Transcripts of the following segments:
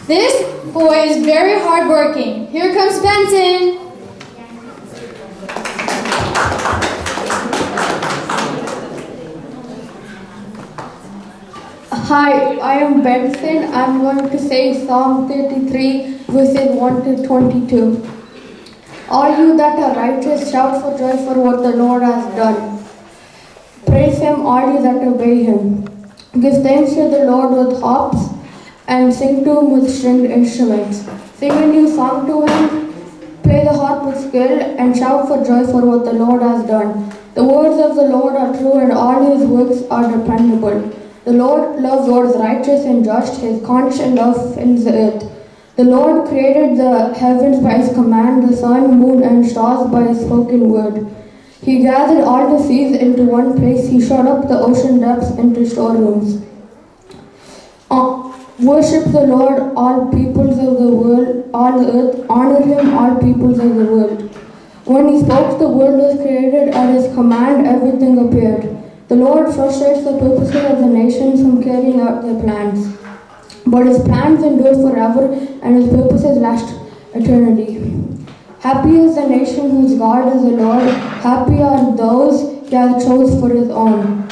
This boy is very hardworking. Here comes Benton. Hi, I am Benton. I'm going to say Psalm 33, verses 1 to 22. All you that are righteous, shout for joy for what the Lord has done. Praise Him, all you that obey Him. Give thanks to the Lord with harps, and sing to Him with stringed instruments. Sing a new song to Him, play the harp with skill, and shout for joy for what the Lord has done. The words of the Lord are true, and all His works are dependable. The Lord loves what is righteous and just. His constant love fills the earth. The Lord created the heavens by His command, the sun, moon, and stars by His spoken word. He gathered all the seas into one place. He shut up the ocean depths into storerooms. Worship the Lord, all peoples of the world, all the earth. Honor Him, all peoples of the world. When He spoke, the world was created. At His command, everything appeared. The Lord frustrates the purposes of the nations from carrying out their plans. But His plans endure forever, and His purposes last eternity. Happy is the nation whose God is the Lord. Happy are those He has chosen for His own.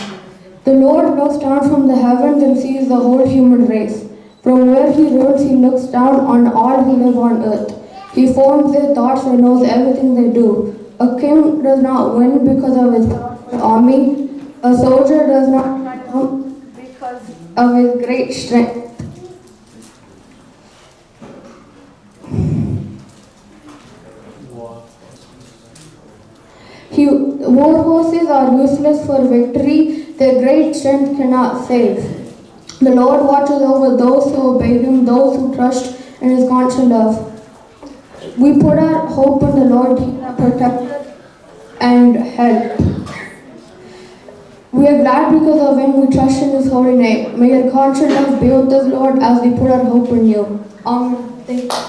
The Lord looks down from the heavens and sees the whole human race. From where He rules, He looks down on all who live on earth. He forms their thoughts and knows everything they do. A king does not win because of his powerful army. A soldier does not triumph because of his great strength. War horses are useless for victory. Their great strength cannot save. The Lord watches over those who obey Him, those who trust in His constant love. We put our hope in the Lord. He will protect us and help. We are glad because of Him. We trust in His holy name. May your constant love be with us, Lord, as we put our hope in You. Amen. Thank you.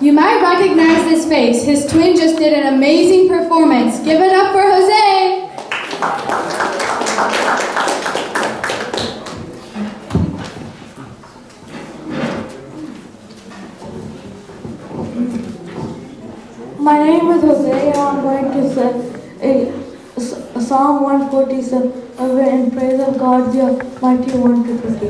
You might recognize this face. His twin just did an amazing performance. Give it up for Jose! My name is Jose, and I'm going to say Psalm 147 in praise of God, the Almighty 1 to 50.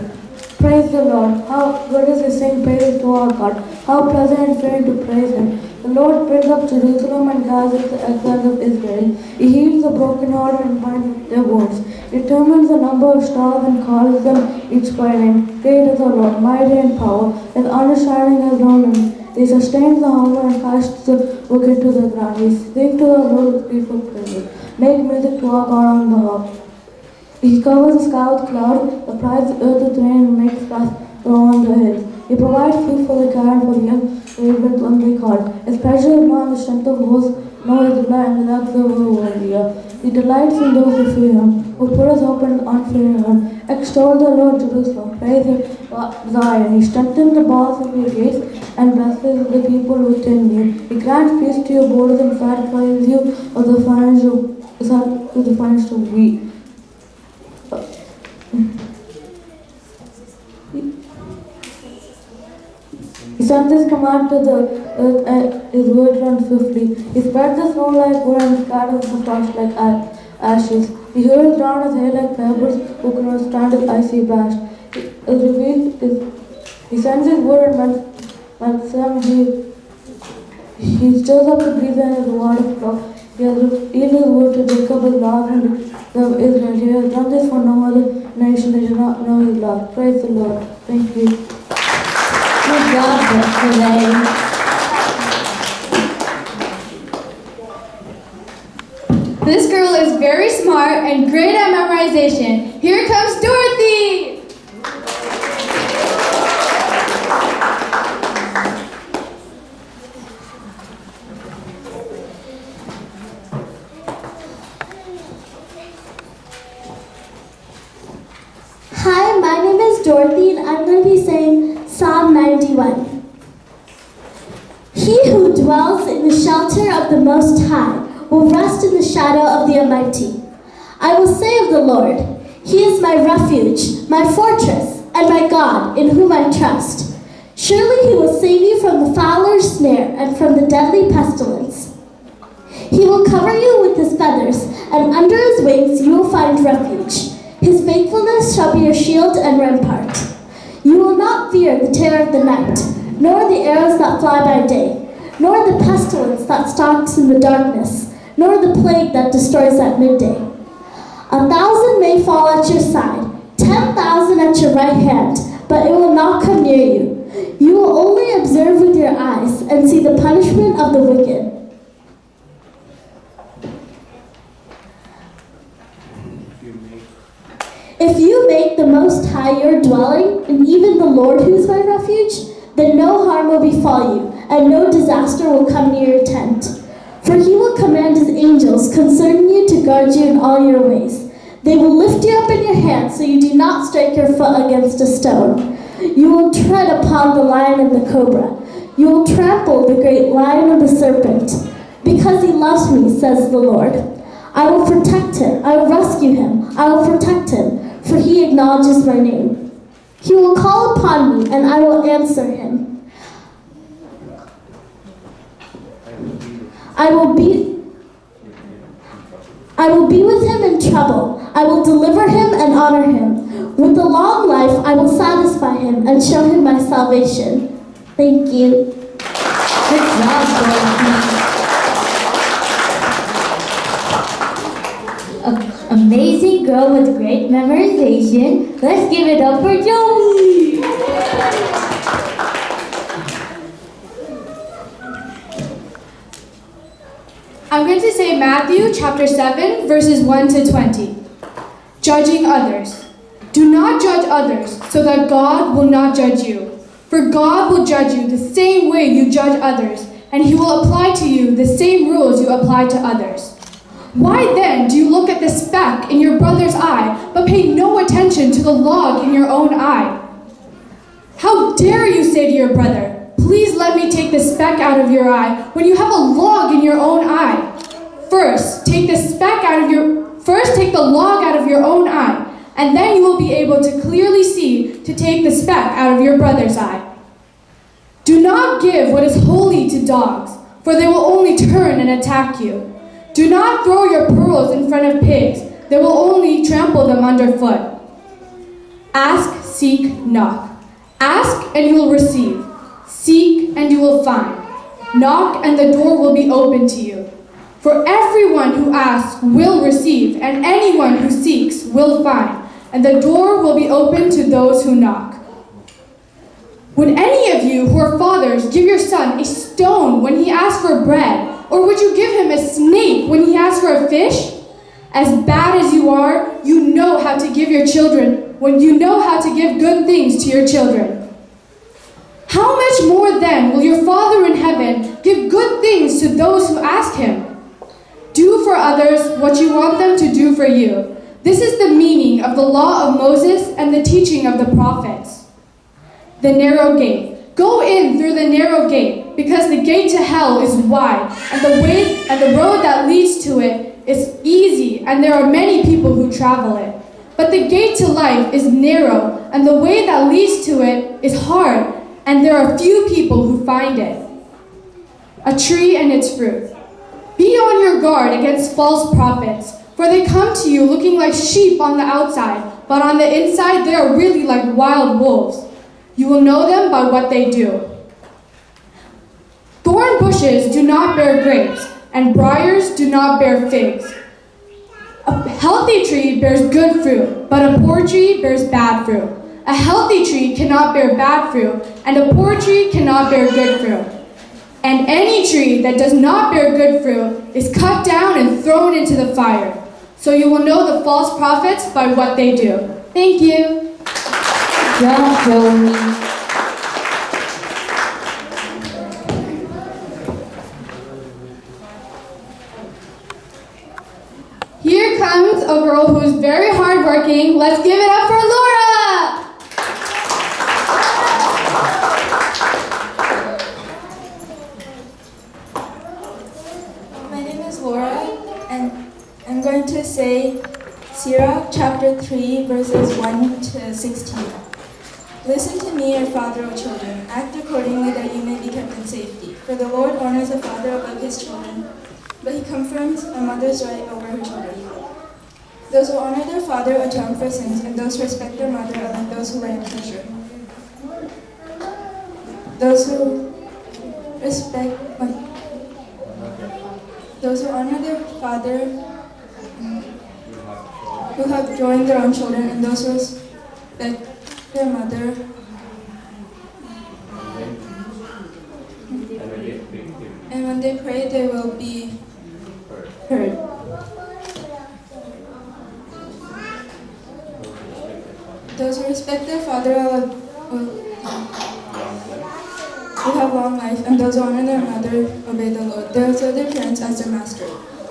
Praise the Lord. How good is to sing praises to our God. How pleasant and fair to praise Him. The Lord builds up Jerusalem and gathers the exiles of Israel. He heals the brokenhearted and binds their wounds. He determines the number of stars and calls them each by name. Great is the Lord, mighty in power. His understanding has no limit. He sustains the humble and casts the wicked to the ground. He sings to the Lord with peaceful praises. Make music to our God on the harp. He covers the sky with cloud, applies the earth with rain, and makes grass grow on the hills. He provides food for the cattle, for the young ravens when they call. His pleasure is not in the strength of horse, nor his delight in the legs of a warrior. He delights in those who fear Him, who put His hope in the unfailing One. Extol the Lord, Jerusalem, praise Him, Zion. He strengthens the bars of your gates and blesses the people within you. He grants peace to your borders and satisfies you with the finest of wheat. He sends His command to the earth and His word runs swiftly. He spreads the snow like wool and scatters the frost like ashes. He hurls down His hail like pebbles who can withstand His icy blast. He sends His word and melts them. He stirs up the breeze and His water flow. He has revealed His word to Jacob, His love, and of Israel. He has done this for no other nation that does not know His love. Praise the Lord. Thank you. Good job, Jose. This girl is very smart and great at memorization. Here comes Dorothy! Hi, Dorothy, and I'm going to be saying Psalm 91. He who dwells in the shelter of the Most High will rest in the shadow of the Almighty. I will say of the Lord, He is my refuge, my fortress, and my God, in whom I trust. Surely He will save you from the fowler's snare and from the deadly pestilence. He will cover you with His feathers, and under His wings you will find refuge. His faithfulness shall be your shield and rampart. You will not fear the terror of the night, nor the arrows that fly by day, nor the pestilence that stalks in the darkness, nor the plague that destroys at midday. 1,000 may fall at your side, 10,000 at your right hand, but it will not come near you. You will only observe with your eyes and see the punishment of the wicked. If you make the Most High your dwelling, and even the Lord who is my refuge, then no harm will befall you, and no disaster will come near your tent. For He will command His angels concerning you to guard you in all your ways. They will lift you up in your hands so you do not strike your foot against a stone. You will tread upon the lion and the cobra. You will trample the great lion and the serpent. Because He loves me, says the Lord, I will protect him. I will rescue him. I will protect him, for he acknowledges my name. He will call upon me, and I will answer him. I will be with him in trouble. I will deliver him and honor him. With a long life, I will satisfy him and show him my salvation. Thank you. Good job, Dorothy. Amazing girl with great memorization. Let's give it up for Joey. I'm going to say Matthew chapter 7, verses 1 to 20. Judging others. Do not judge others, so that God will not judge you. For God will judge you the same way you judge others, and He will apply to you the same rules you apply to others. Why then do you look at the speck in your brother's eye, but pay no attention to the log in your own eye? How dare you say to your brother, please let me take the speck out of your eye, when you have a log in your own eye? First, take the log out of your own eye, and then you will be able to clearly see to take the speck out of your brother's eye. Do not give what is holy to dogs, for they will only turn and attack you. Do not throw your pearls in front of pigs. They will only trample them underfoot. Ask, seek, knock. Ask, and you will receive. Seek, and you will find. Knock, and the door will be open to you. For everyone who asks will receive, and anyone who seeks will find, and the door will be open to those who knock. Would any of you who are fathers give your son a stone when he asks for bread? Or would you give him a snake when he asks for a fish? As bad as you are, you know how to give good things to your children. How much more then will your Father in heaven give good things to those who ask Him? Do for others what you want them to do for you. This is the meaning of the law of Moses and the teaching of the prophets. The narrow gate. Go in through the narrow gate, because the gate to hell is wide, and the road that leads to it is easy, and there are many people who travel it. But the gate to life is narrow, and the way that leads to it is hard, and there are few people who find it. A tree and its fruit. Be on your guard against false prophets, for they come to you looking like sheep on the outside, but on the inside they are really like wild wolves. You will know them by what they do. Thorn bushes do not bear grapes, and briars do not bear figs. A healthy tree bears good fruit, but a poor tree bears bad fruit. A healthy tree cannot bear bad fruit, and a poor tree cannot bear good fruit. And any tree that does not bear good fruit is cut down and thrown into the fire. So you will know the false prophets by what they do. Thank you. Job, Joey. Here comes a girl who is very hardworking. Let's give it up for Laura! I'm going to say Sirach chapter 3, verses 1 to 16. Listen to me, your father, O children. Act accordingly that you may be kept in safety. For the Lord honors a father above his children, but he confirms a mother's right over her children. Those who honor their father atone for sins, and those who respect their mother are like those who lay in pleasure. Those who honor their father who have joined their own children, and those who respect their mother and when they pray they will be heard. Those who respect their father will have long life, and those who honor their mother obey the Lord. They will serve their parents as their master.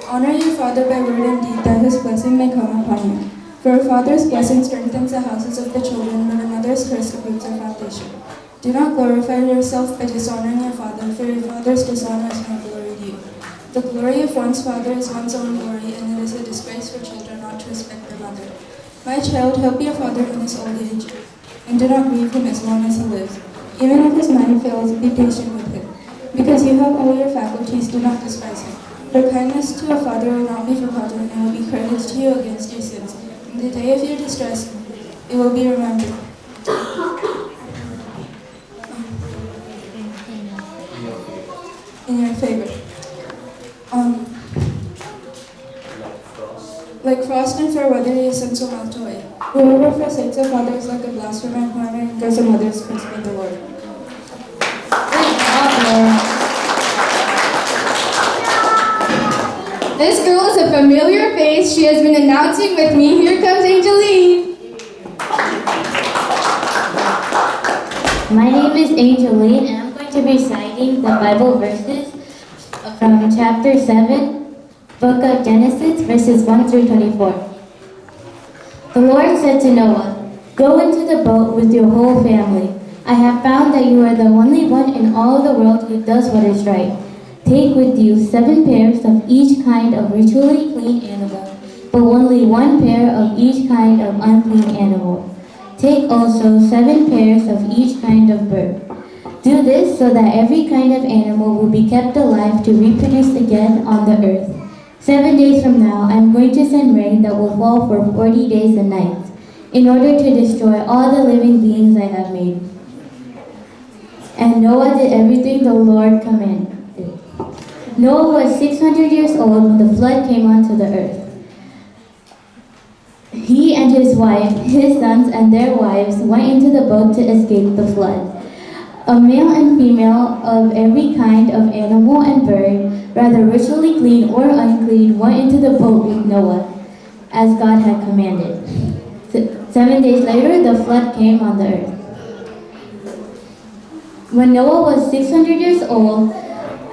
Honor your father by word and deed, that his blessing may come upon you. For a father's blessing strengthens the houses of the children, but a mother's curse uproots their foundation. Do not glorify yourself by dishonoring your father, for your father's dishonor is no glory to you. The glory of one's father is one's own glory, and it is a disgrace for children not to respect their mother. My child, help your father in his old age, and do not grieve him as long as he lives. Even if his mind fails, be patient with him. Because you have all your faculties, do not despise him. For kindness to a father will not be forgotten, and will be credited to you against your sins. In the day of your distress, it will be remembered. In your favor. Like frost and fair weather, your sins will melt away. Whoever forsakes a father is like a blasphemer, and whoever incurs a mother's curse by the Lord. This girl is a familiar face. She has been announcing with me. Here comes Angeline. My name is Angeline, and I'm going to be reciting the Bible verses from chapter 7, book of Genesis, verses 1 through 24. The Lord said to Noah, "Go into the boat with your whole family. I have found that you are the only one in all the world who does what is right. Take with you 7 pairs of each kind of ritually clean animal, but only 1 pair of each kind of unclean animal. Take also 7 pairs of each kind of bird. Do this so that every kind of animal will be kept alive to reproduce again on the earth. 7 days from now, I am going to send rain that will fall for 40 days and nights, in order to destroy all the living beings I have made." And Noah did everything the Lord commanded. Noah was 600 years old when the flood came onto the earth. He and his wife, his sons, and their wives went into the boat to escape the flood. A male and female of every kind of animal and bird, whether ritually clean or unclean, went into the boat with Noah, as God had commanded. 7 days later, the flood came on the earth. When Noah was 600 years old,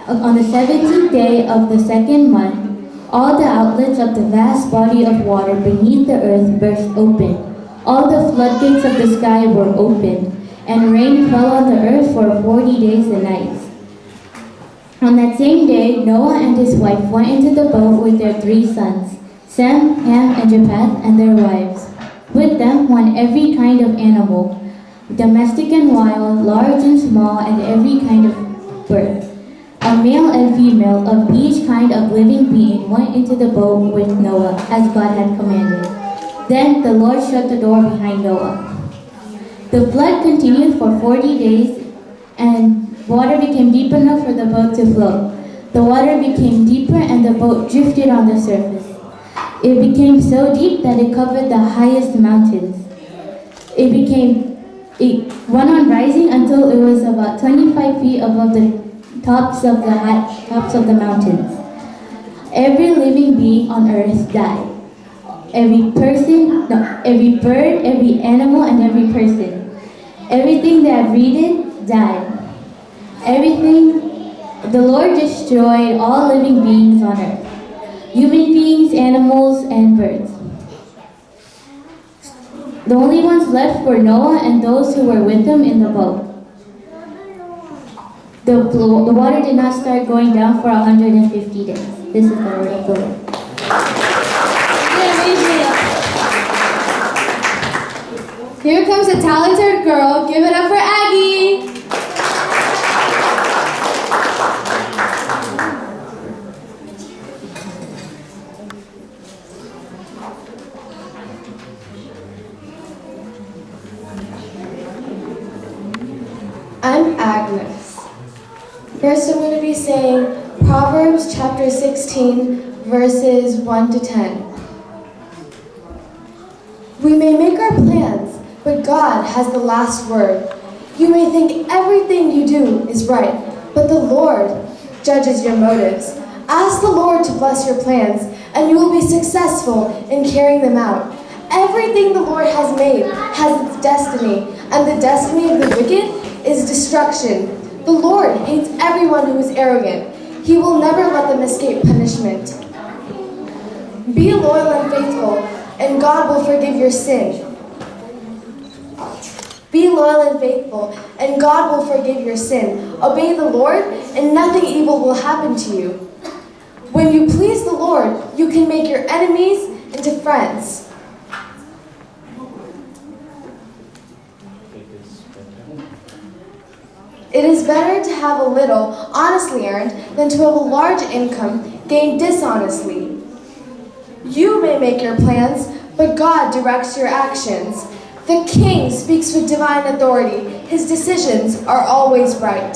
on the 17th day of the 2nd month, all the outlets of the vast body of water beneath the earth burst open. All the floodgates of the sky were opened, and rain fell on the earth for 40 days and nights. On that same day, Noah and his wife went into the boat with their 3 sons, Sem, Ham, and Japheth, and their wives. With them went every kind of animal, domestic and wild, large and small, and every kind of bird. A male and female of each kind of living being went into the boat with Noah, as God had commanded. Then the Lord shut the door behind Noah. The flood continued for 40 days, and water became deep enough for the boat to float. The water became deeper, and the boat drifted on the surface. It became so deep that it covered the highest mountains. It went on rising until it was about 25 feet above the tops of the mountains. Every living being on earth died. Every bird, every animal, and every person. Everything that breathed died. The Lord destroyed all living beings on earth. Human beings, animals, and birds. The only ones left were Noah and those who were with him in the boat. The water did not start going down for 150 days. This is the word of the Lord. Here comes a talented girl. Give it up for Aggie. I'm Agnes. First I'm going to be saying Proverbs chapter 16, verses 1 to 10. We may make our plans, but God has the last word. You may think everything you do is right, but the Lord judges your motives. Ask the Lord to bless your plans, and you will be successful in carrying them out. Everything the Lord has made has its destiny, and the destiny of the wicked is destruction. The Lord hates everyone who is arrogant. He will never let them escape punishment. Be loyal and faithful, and God will forgive your sin. Be loyal and faithful, and God will forgive your sin. Obey the Lord, and nothing evil will happen to you. When you please the Lord, you can make your enemies into friends. It is better to have a little honestly earned than to have a large income gained dishonestly. You may make your plans, but God directs your actions. The king speaks with divine authority. His decisions are always right.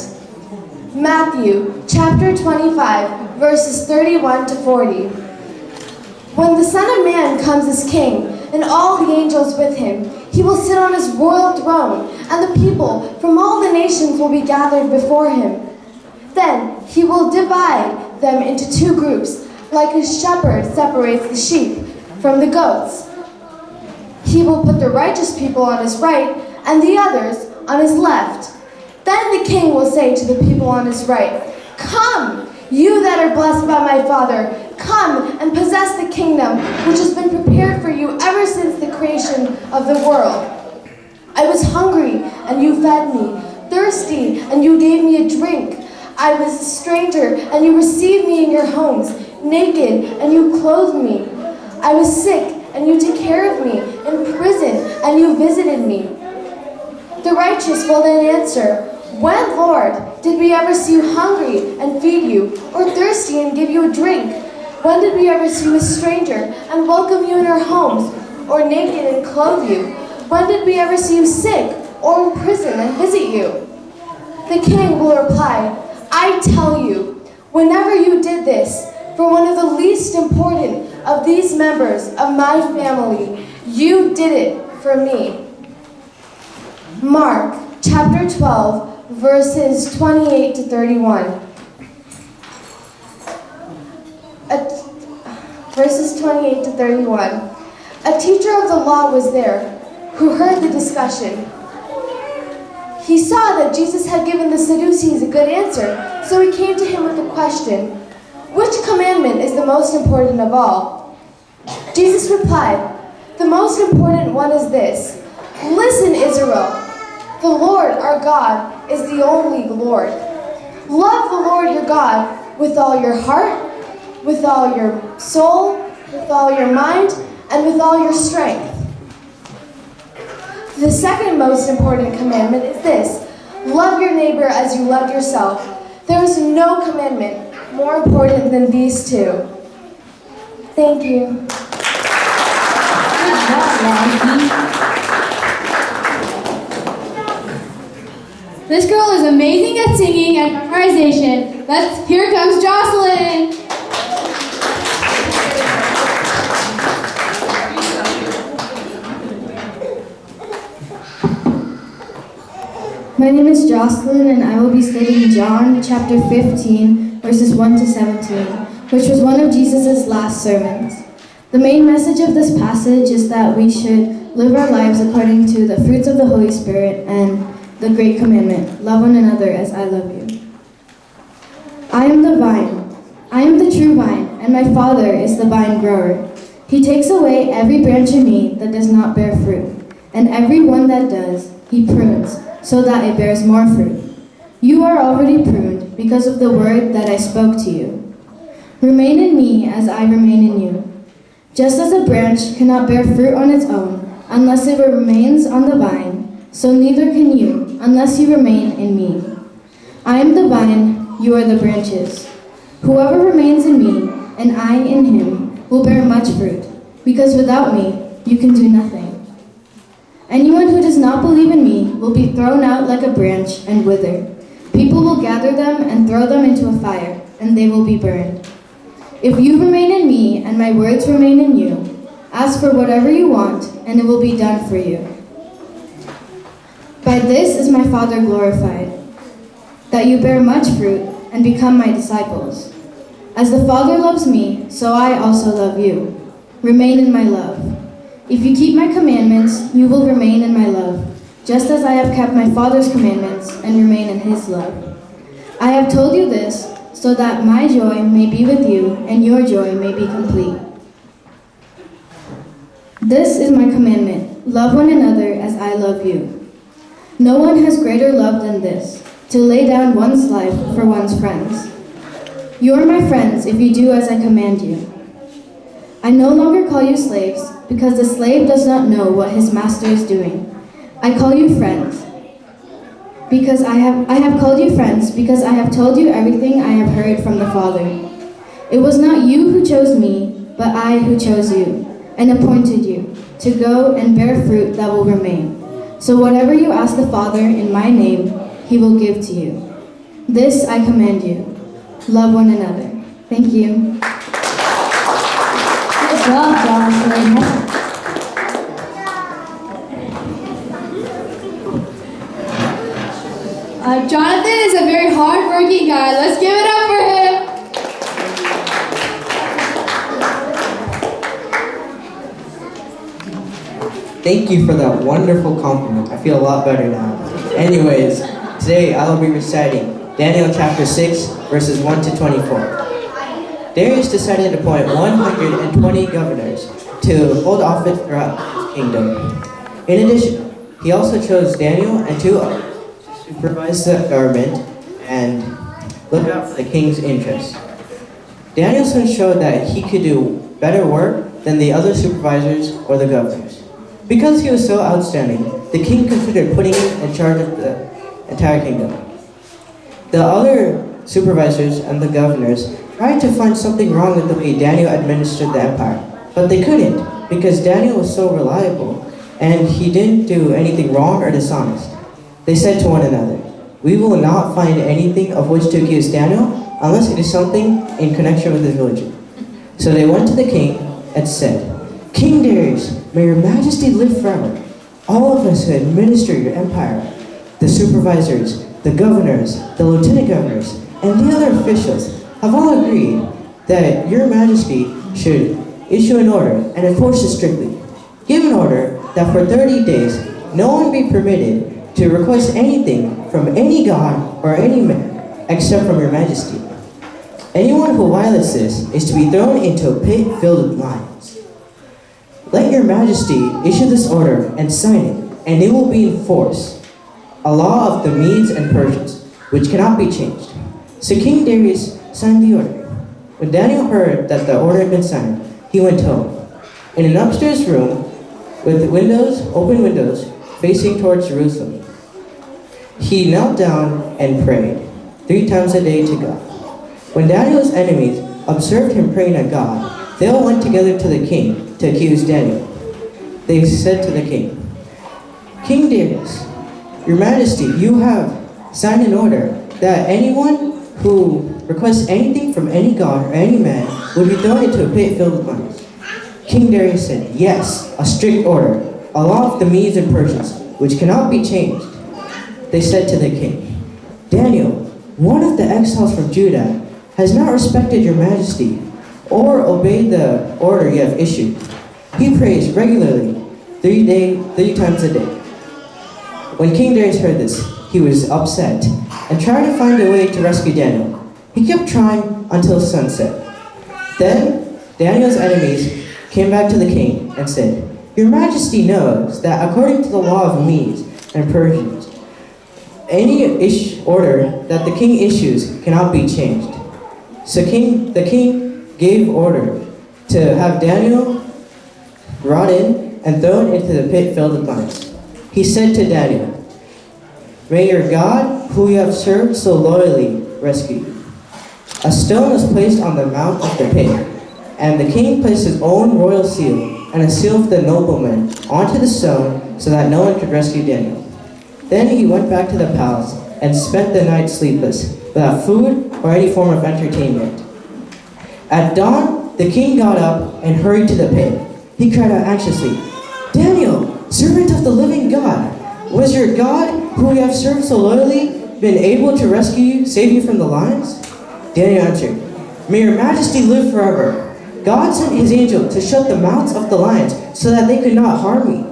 Matthew chapter 25, verses 31 to 40. When the Son of Man comes as king, and all the angels with him, he will sit on his royal throne, and the people from all the nations will be gathered before him. Then he will divide them into two groups, like a shepherd separates the sheep from the goats. He will put the righteous people on his right, and the others on his left. Then the king will say to the people on his right, "Come, you that are blessed by my Father, come and possess the kingdom which has been prepared for you ever since the creation of the world. I was hungry, and you fed me, thirsty, and you gave me a drink. I was a stranger, and you received me in your homes, naked, and you clothed me. I was sick, and you took care of me, in prison, and you visited me." The righteous will then answer, "When, Lord, did we ever see you hungry and feed you, or thirsty and give you a drink? When did we ever see you a stranger and welcome you in our homes, or naked and clothe you? When did we ever see you sick or in prison and visit you?" The king will reply, "I tell you, whenever you did this for one of the least important of these members of my family, you did it for me." Mark chapter 12, verses 28 to 31. Verses 28 to 31. A teacher of the law was there who heard the discussion. He saw that Jesus had given the Sadducees a good answer, so he came to him with a question. "Which commandment is the most important of all?" Jesus replied, "The most important one is this. Listen, Israel. The Lord our God is the only Lord. Love the Lord your God with all your heart, with all your soul, with all your mind, and with all your strength. The second most important commandment is this. Love your neighbor as you love yourself. There is no commandment more important than these two." Thank you. This girl is amazing at singing and memorization. Here comes Jocelyn. My name is Jocelyn, and I will be studying John chapter 15, verses 1 to 17, which was one of Jesus' last sermons. The main message of this passage is that we should live our lives according to the fruits of the Holy Spirit and the great commandment, love one another as I love you. I am the vine. I am the true vine, and my Father is the vine grower. He takes away every branch in me that does not bear fruit, and every one that does, he prunes, so that it bears more fruit. You are already pruned because of the word that I spoke to you. Remain in me as I remain in you. Just as a branch cannot bear fruit on its own, Unless it remains on the vine, so neither can you, unless you remain in me. I am the vine, you are the branches. Whoever remains in me, and I in him, will bear much fruit, because without me, you can do nothing. Anyone who does not believe in me will be thrown out like a branch and wither. People will gather them and throw them into a fire, and they will be burned. If you remain in me, and my words remain in you, ask for whatever you want, and it will be done for you. By this is my Father glorified, that you bear much fruit and become my disciples. As the Father loves me, so I also love you. Remain in my love. If you keep my commandments, you will remain in my love, just as I have kept my Father's commandments and remain in his love. I have told you this, so that my joy may be with you and your joy may be complete. This is my commandment, love one another as I love you. No one has greater love than this, to lay down one's life for one's friends. You are my friends if you do as I command you. I no longer call you slaves, because the slave does not know what his master is doing. I call you friends, because I have called you friends, because I have told you everything I have heard from the Father. It was not you who chose me, but I who chose you, and appointed you, to go and bear fruit that will remain. So whatever you ask the Father in my name, he will give to you. This I command you, love one another. Thank you. Good job, Jocelyn. Jonathan is a very hard-working guy. Let's give it up for him. Thank you for that wonderful compliment. I feel a lot better now. Anyways, today I will be reciting Daniel chapter 6, verses 1 to 24. Darius decided to appoint 120 governors to hold office throughout his kingdom. In addition, he also chose Daniel and 2 others to supervise the government and look out for the king's interests. Daniel soon showed that he could do better work than the other supervisors or the governors. Because he was so outstanding, the king considered putting him in charge of the entire kingdom. The other supervisors and the governors tried to find something wrong with the way Daniel administered the empire, but they couldn't because Daniel was so reliable and he didn't do anything wrong or dishonest. They said to one another, "We will not find anything of which to accuse Daniel unless it is something in connection with his religion." So they went to the king and said, "King Darius, may your majesty live forever. All of us who administer your empire, the supervisors, the governors, the lieutenant governors, and the other officials have all agreed that your majesty should issue an order and enforce it strictly. Give an order that for 30 days no one be permitted to request anything from any god or any man except from your majesty. Anyone who violates this is to be thrown into a pit filled with lions. Let your majesty issue this order and sign it, and it will be in force, a law of the Medes and Persians, which cannot be changed." So King Darius signed the order. When Daniel heard that the order had been signed, he went home. In an upstairs room with open windows facing towards Jerusalem, he knelt down and prayed 3 times a day to God. When Daniel's enemies observed him praying to God, they all went together to the king to accuse Daniel. They said to the king, "King Darius, your majesty, you have signed an order that anyone who requests anything from any god or any man would be thrown into a pit filled with lions." King Darius said, "Yes, a strict order, a law of the Medes and Persians, which cannot be changed." They said to the king, "Daniel, one of the exiles from Judah, has not respected your majesty or obeyed the order you have issued. He prays regularly 3 times a day." When King Darius heard this, he was upset and tried to find a way to rescue Daniel. He kept trying until sunset. Then Daniel's enemies came back to the king and said, "Your majesty knows that according to the law of Medes and Persians, any order that the king issues cannot be changed." So the king gave order to have Daniel brought in and thrown into the pit filled with lions. He said to Daniel, "May your God, who you have served so loyally, rescue you." A stone was placed on the mouth of the pit, and the king placed his own royal seal and a seal of the nobleman onto the stone so that no one could rescue Daniel. Then he went back to the palace and spent the night sleepless, without food or any form of entertainment. At dawn, the king got up and hurried to the pit. He cried out anxiously, "Daniel, servant of the living God, was your God, who you have served so loyally, been able to rescue you, save you from the lions?" Daniel answered, "May your majesty live forever. God sent his angel to shut the mouths of the lions so that they could not harm me.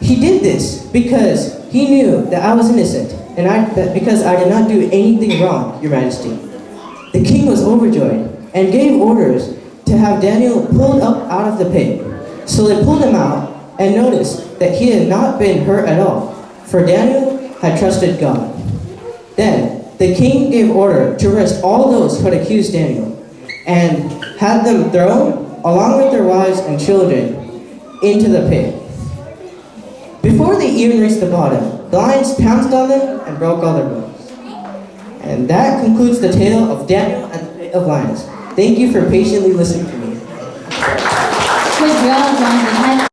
He did this because he knew that I was innocent, and because I did not do anything wrong, your majesty." The king was overjoyed and gave orders to have Daniel pulled up out of the pit. So they pulled him out and noticed that he had not been hurt at all, for Daniel had trusted God. Then the king gave order to arrest all those who had accused Daniel and had them thrown, along with their wives and children, into the pit. Before they even reached the bottom, the lions pounced on them and broke all their bones. And that concludes the tale of Daniel and the pit of lions. Thank you for patiently listening to me. Good job, John.